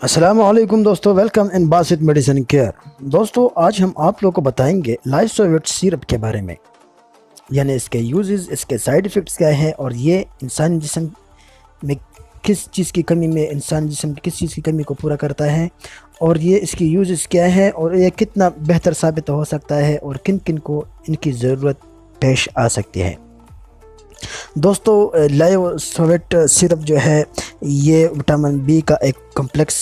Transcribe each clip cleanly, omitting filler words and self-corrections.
السلام علیکم دوستو، welcome in Basit medicine care. دوستو آج ہم آپ لوگوں کو بتائیں گے لائسوویٹ سیرپ کے بارے میں، یعنی اس کے یوزز، اس کے سائیڈ ایفیکٹس کیا ہیں، اور یہ انسانی جسم میں کس چیز کی کمی میں انسانی جسم کس چیز کی کمی کو پورا کرتا ہے، اور یہ اس کی یوزز کیا ہے، اور یہ کتنا بہتر ثابت ہو سکتا ہے، اور کن کن کو ان کی ضرورت پیش آ سکتی ہے۔ دوستو لائسوویٹ سیرپ جو ہے یہ وٹامن بی کا ایک کمپلیکس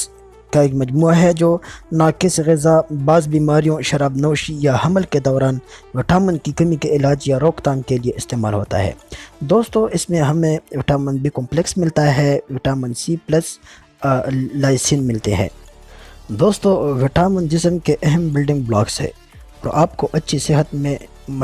کا ایک مجموعہ ہے جو ناقص غذا، بعض بیماریوں، شراب نوشی یا حمل کے دوران وٹامن کی کمی کے علاج یا روک تھام کے لیے استعمال ہوتا ہے۔ دوستو اس میں ہمیں وٹامن بی کمپلیکس ملتا ہے، وٹامن سی پلس لائسین ملتے ہیں۔ دوستو وٹامن جسم کے اہم بلڈنگ بلاکس ہے اور آپ کو اچھی صحت میں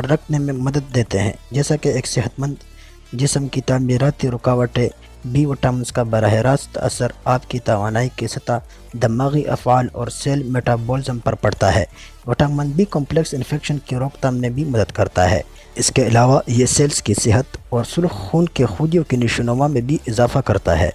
رکھنے میں مدد دیتے ہیں، جیسا کہ ایک صحت مند جسم کی تعمیراتی رکاوٹیں بی وٹامنز کا براہ راست اثر آپ کی توانائی کی سطح، دماغی افعال اور سیل میٹابولزم پر پڑتا ہے۔ وٹامن بی کمپلیکس انفیکشن کی روک تھام میں بھی مدد کرتا ہے۔ اس کے علاوہ یہ سیلز کی صحت اور سرخ خون کے خولیوں کی نشوونما میں بھی اضافہ کرتا ہے۔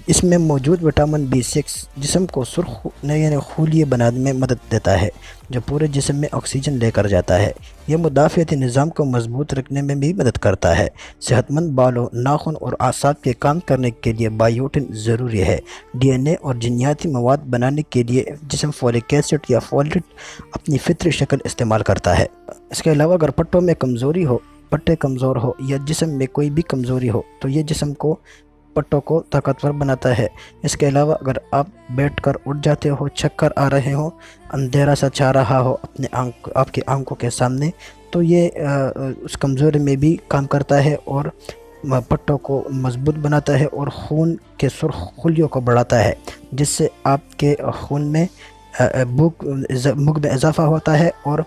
اس میں موجود وٹامن B6 جسم کو سرخ یعنی خولیے بنانے میں مدد دیتا ہے، جو پورے جسم میں آکسیجن لے کر جاتا ہے۔ یہ مدافعتی نظام کو مضبوط رکھنے میں بھی مدد کرتا ہے۔ صحت مند بالوں، ناخن اور اعصاب کے کام کرنے کے لیے بائیوٹن ضروری ہے۔ DNA اور جینیاتی مواد بنانے کے لیے جسم فولک ایسڈ یا فولیٹ اپنی فطری شکل استعمال کرتا ہے۔ اس کے علاوہ اگر پٹے کمزور ہو یا جسم میں کوئی بھی کمزوری ہو تو یہ جسم کو پٹوں کو طاقتور بناتا ہے۔ اس کے علاوہ اگر آپ بیٹھ کر اٹھ جاتے ہو، چکر آ رہے ہو، اندھیرا سا چھا رہا ہو آپ کی آنکھوں کے سامنے، تو یہ اس کمزوری میں بھی کام کرتا ہے اور پٹوں کو مضبوط بناتا ہے اور خون کے سرخ خلیوں کو بڑھاتا ہے، جس سے آپ کے خون میں بھوک میں اضافہ ہوتا ہے اور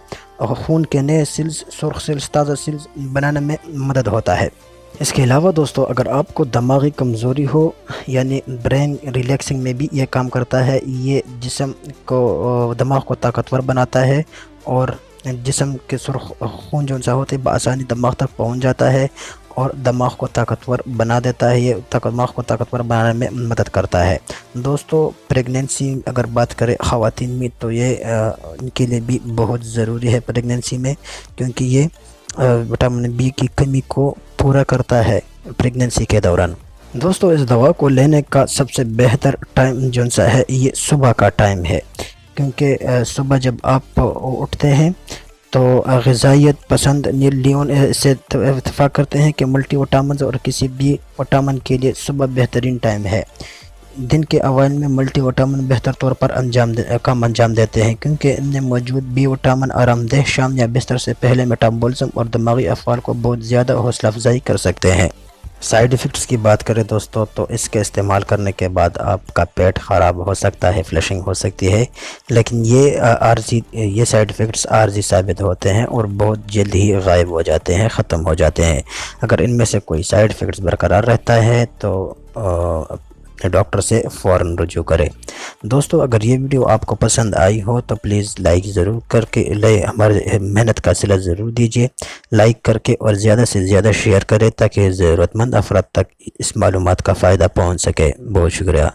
خون کے نئے سیلز، سرخ سیلز، تازہ سیلز بنانے میں مدد ہوتا ہے۔ اس کے علاوہ دوستو اگر آپ کو دماغی کمزوری ہو، یعنی برین ریلیکسنگ میں بھی یہ کام کرتا ہے۔ یہ جسم کو دماغ کو طاقتور بناتا ہے اور جسم کے سرخ خون جو سا ہوتے بآسانی دماغ تک پہنچ جاتا ہے اور دماغ کو طاقتور بنا دیتا ہے۔ یہ دماغ کو طاقتور بنانے میں مدد کرتا ہے۔ دوستو پریگننسی اگر بات کریں خواتین میں تو یہ ان کے لیے بھی بہت ضروری ہے پریگننسی میں، کیونکہ یہ وٹامن بی کی کمی کو پورا کرتا ہے پریگننسی کے دوران۔ دوستو اس دوا کو لینے کا سب سے بہتر ٹائم جو سا ہے یہ صبح کا ٹائم ہے، کیونکہ صبح جب آپ اٹھتے ہیں تو غذائیت پسند نیل لیون سے اتفاق کرتے ہیں کہ ملٹی وٹامنز اور کسی بھی وٹامن کے لیے صبح بہترین ٹائم ہے۔ دن کے اوائل میں ملٹی وٹامن بہتر طور پر کام انجام دیتے ہیں، کیونکہ ان میں موجود بی وٹامن آرام دہ شام یا بستر سے پہلے میٹابولزم اور دماغی افعال کو بہت زیادہ حوصلہ افزائی کر سکتے ہیں۔ سائیڈ ایفیکٹس کی بات کریں دوستو تو اس کے استعمال کرنے کے بعد آپ کا پیٹ خراب ہو سکتا ہے، فلشنگ ہو سکتی ہے، لیکن یہ سائیڈ ایفیکٹس عارضی ثابت ہوتے ہیں اور بہت جلد ہی غائب ہو جاتے ہیں، ختم ہو جاتے ہیں۔ اگر ان میں سے کوئی سائیڈ ایفیکٹس برقرار رہتا ہے تو ڈاکٹر سے فوراً رجوع کرے۔ دوستو اگر یہ ویڈیو آپ کو پسند آئی ہو تو پلیز لائک ضرور کر کے ہمارے محنت کا صلہ ضرور دیجیے، لائک کر کے اور زیادہ سے زیادہ شیئر کریں تاکہ ضرورت مند افراد تک اس معلومات کا فائدہ پہنچ سکے۔ بہت شکریہ۔